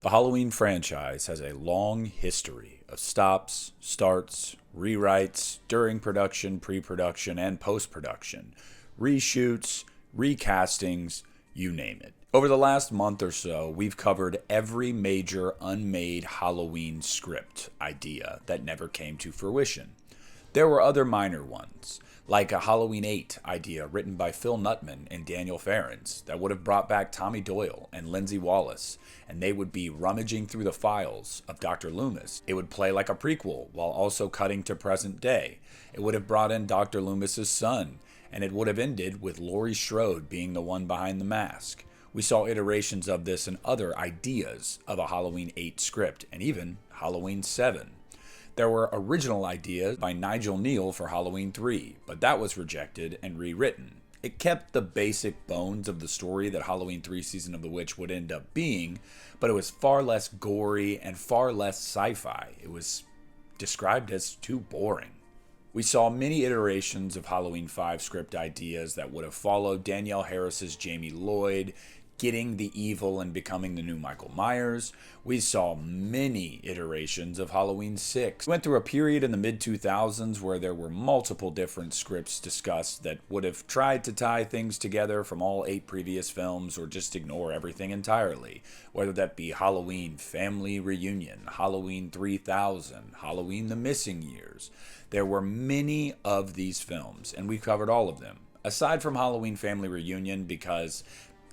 The Halloween franchise has a long history of stops, starts, rewrites during production, pre production, and post production, reshoots, recastings, you name it. Over the last month or so, we've covered every major unmade Halloween script idea that never came to fruition. There were other minor ones, like a Halloween 8 idea written by Phil Nutman and Daniel Ferrens that would have brought back Tommy Doyle and Lindsay Wallace, and they would be rummaging through the files of Dr. Loomis. It would play like a prequel while also cutting to present day. It would have brought in Dr. Loomis's son, and it would have ended with Laurie Strode being the one behind the mask. We saw iterations of this and other ideas of a Halloween 8 script, and even Halloween 7. There were original ideas by Nigel Neal for Halloween 3, but that was rejected and rewritten. It kept the basic bones of the story that Halloween 3 Season of the Witch would end up being, but it was far less gory and far less sci-fi. It was described as too boring. We saw many iterations of Halloween 5 script ideas that would have followed Danielle Harris's Jamie Lloyd, getting the evil and becoming the new Michael Myers. We saw many iterations of Halloween 6. We went through a period in the mid-2000s where there were multiple different scripts discussed that would have tried to tie things together from all 8 previous films or just ignore everything entirely, whether that be Halloween Family Reunion, Halloween 3000, Halloween The Missing Years. There were many of these films, and we covered all of them. Aside from Halloween Family Reunion, because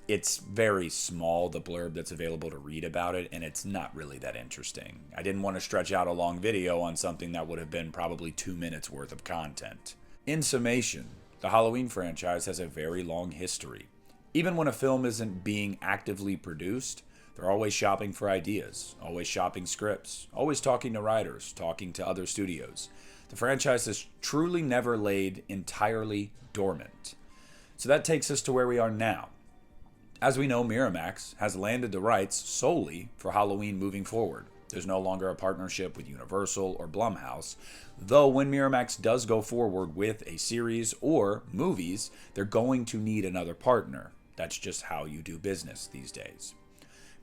it's very small, the blurb that's available to read about it, and it's not really that interesting. I didn't want to stretch out a long video on something that would have been probably 2 minutes worth of content. In summation, the Halloween franchise has a very long history. Even when a film isn't being actively produced, they're always shopping for ideas, always shopping scripts, always talking to writers, talking to other studios. The franchise has truly never laid entirely dormant. So that takes us to where we are now. As we know, Miramax has landed the rights solely for Halloween moving forward. There's no longer a partnership with Universal or Blumhouse, though when Miramax does go forward with a series or movies, they're going to need another partner. That's just how you do business these days.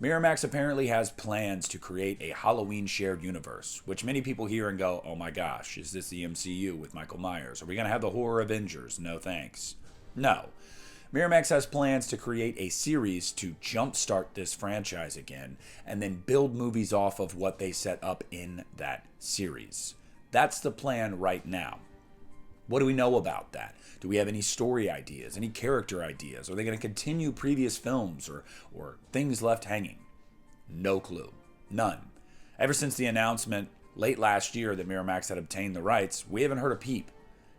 Miramax apparently has plans to create a Halloween shared universe, which many people hear and go, oh my gosh, is this the MCU with Michael Myers? Are we going to have the Horror Avengers? No thanks. No. Miramax has plans to create a series to jumpstart this franchise again and then build movies off of what they set up in that series. That's the plan right now. What do we know about that? Do we have any story ideas, any character ideas? Are they going to continue previous films or things left hanging? No clue. None. Ever since the announcement late last year that Miramax had obtained the rights, we haven't heard a peep.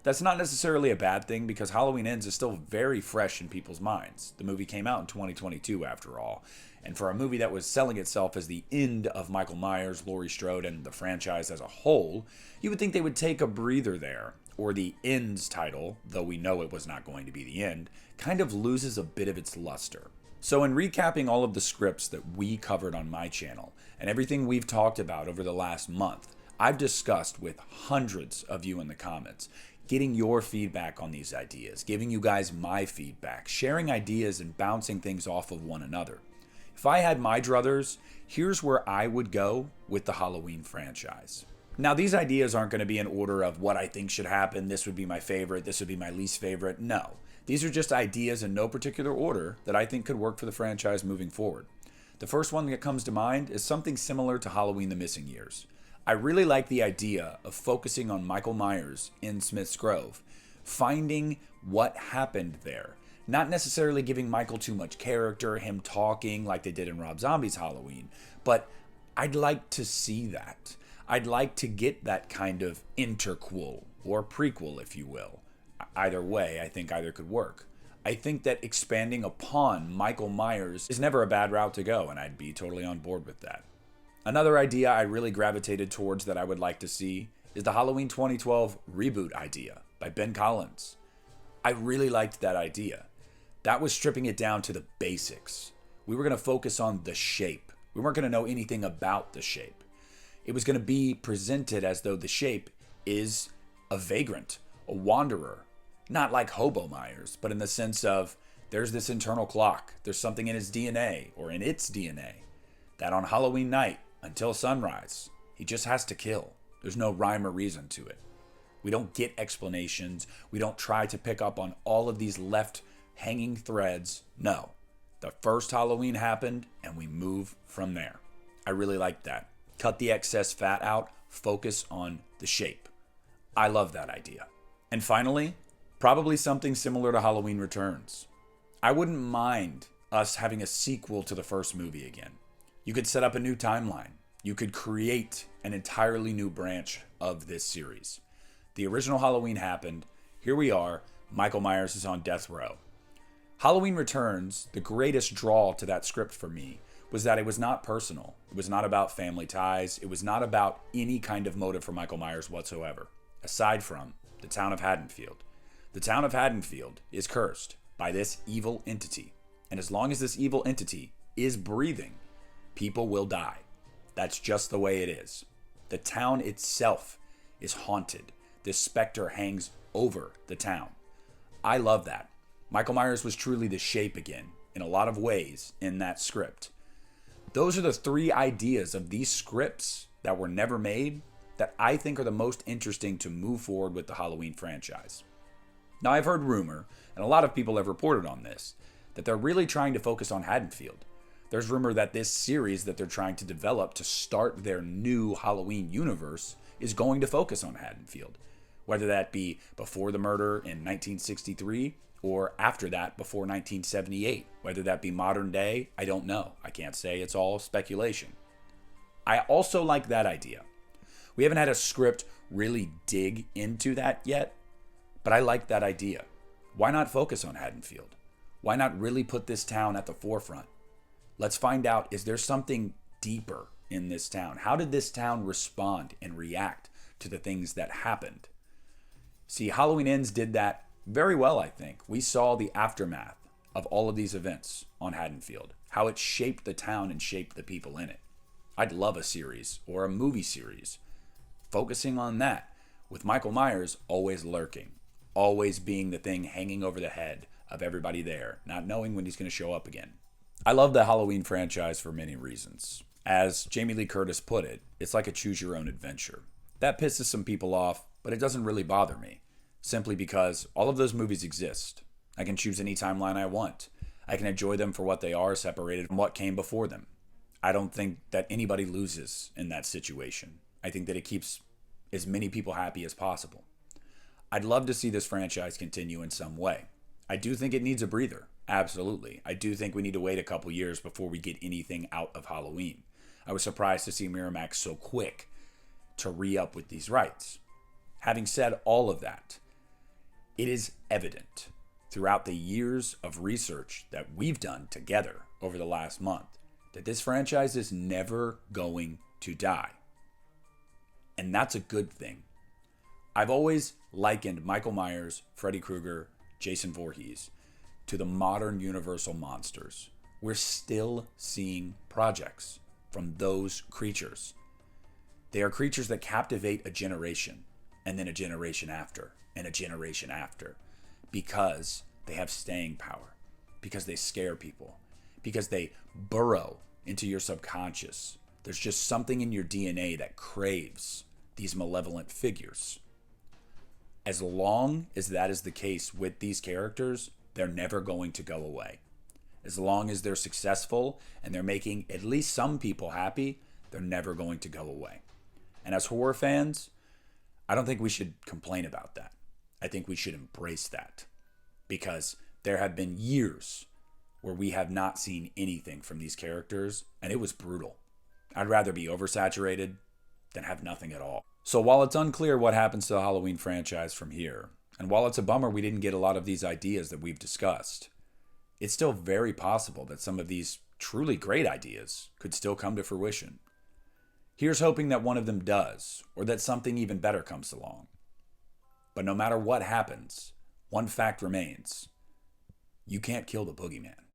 That's not necessarily a bad thing because Halloween Ends is still very fresh in people's minds. The movie came out in 2022 after all. And for a movie that was selling itself as the end of Michael Myers, Laurie Strode, and the franchise as a whole, you would think they would take a breather there. Or the Ends title, though we know it was not going to be the end, kind of loses a bit of its luster. So in recapping all of the scripts that we covered on my channel, and everything we've talked about over the last month, I've discussed with hundreds of you in the comments, getting your feedback on these ideas, giving you guys my feedback, sharing ideas and bouncing things off of one another. If I had my druthers, here's where I would go with the Halloween franchise. Now, these ideas aren't going to be in order of what I think should happen. This would be my favorite. This would be my least favorite. No. These are just ideas in no particular order that I think could work for the franchise moving forward. The first one that comes to mind is something similar to Halloween The Missing Years. I really like the idea of focusing on Michael Myers in Smith's Grove, finding what happened there. Not necessarily giving Michael too much character, him talking like they did in Rob Zombie's Halloween, but I'd like to see that. I'd like to get that kind of interquel, or prequel if you will. Either way, I think either could work. I think that expanding upon Michael Myers is never a bad route to go, and I'd be totally on board with that. Another idea I really gravitated towards that I would like to see is the Halloween 2012 reboot idea by Ben Collins. I really liked that idea. That was stripping it down to the basics. We were going to focus on the shape. We weren't going to know anything about the shape. It was going to be presented as though the shape is a vagrant, a wanderer. Not like Hobo Myers, but in the sense of there's this internal clock. There's something in his DNA or in its DNA that on Halloween night, until sunrise, he just has to kill. There's no rhyme or reason to it. We don't get explanations. We don't try to pick up on all of these left hanging threads. No. The first Halloween happened, and we move from there. I really like that. Cut the excess fat out, focus on the shape. I love that idea. And finally, probably something similar to Halloween Returns. I wouldn't mind us having a sequel to the first movie again. You could set up a new timeline. You could create an entirely new branch of this series. The original Halloween happened. Here we are. Michael Myers is on death row. Halloween Returns, the greatest draw to that script for me, was that it was not personal. It was not about family ties. It was not about any kind of motive for Michael Myers whatsoever, aside from the town of Haddonfield. The town of Haddonfield is cursed by this evil entity. And as long as this evil entity is breathing, people will die. That's just the way it is. The town itself is haunted. This specter hangs over the town. I love that. Michael Myers was truly the shape again, in a lot of ways, in that script. Those are the three ideas of these scripts that were never made that I think are the most interesting to move forward with the Halloween franchise. Now, I've heard rumor, and a lot of people have reported on this, that they're really trying to focus on Haddonfield. There's rumor that this series that they're trying to develop to start their new Halloween universe is going to focus on Haddonfield, whether that be before the murder in 1963 or after that before 1978. Whether that be modern day, I don't know. I can't say. It's all speculation. I also like that idea. We haven't had a script really dig into that yet, but I like that idea. Why not focus on Haddonfield? Why not really put this town at the forefront? Let's find out, is there something deeper in this town? How did this town respond and react to the things that happened? See, Halloween Ends did that very well, I think. We saw the aftermath of all of these events on Haddonfield, how it shaped the town and shaped the people in it. I'd love a series or a movie series focusing on that, with Michael Myers always lurking, always being the thing hanging over the head of everybody there, not knowing when he's going to show up again. I love the Halloween franchise for many reasons. As Jamie Lee Curtis put it, it's like a choose-your-own-adventure. That pisses some people off, but it doesn't really bother me, simply because all of those movies exist. I can choose any timeline I want. I can enjoy them for what they are, separated from what came before them. I don't think that anybody loses in that situation. I think that it keeps as many people happy as possible. I'd love to see this franchise continue in some way. I do think it needs a breather. Absolutely. I do think we need to wait a couple years before we get anything out of Halloween. I was surprised to see Miramax so quick to re-up with these rights. Having said all of that, it is evident throughout the years of research that we've done together over the last month that this franchise is never going to die. And that's a good thing. I've always likened Michael Myers, Freddy Krueger, Jason Voorhees to the modern Universal monsters. We're still seeing projects from those creatures. They are creatures that captivate a generation, and then a generation after, and a generation after, because they have staying power, because they scare people, because they burrow into your subconscious. There's just something in your DNA that craves these malevolent figures. As long as that is the case with these characters, they're never going to go away. As long as they're successful and they're making at least some people happy, they're never going to go away. And as horror fans, I don't think we should complain about that. I think we should embrace that, because there have been years where we have not seen anything from these characters, and it was brutal. I'd rather be oversaturated than have nothing at all. So while it's unclear what happens to the Halloween franchise from here, and while it's a bummer we didn't get a lot of these ideas that we've discussed, it's still very possible that some of these truly great ideas could still come to fruition. Here's hoping that one of them does, or that something even better comes along. But no matter what happens, one fact remains: you can't kill the boogeyman.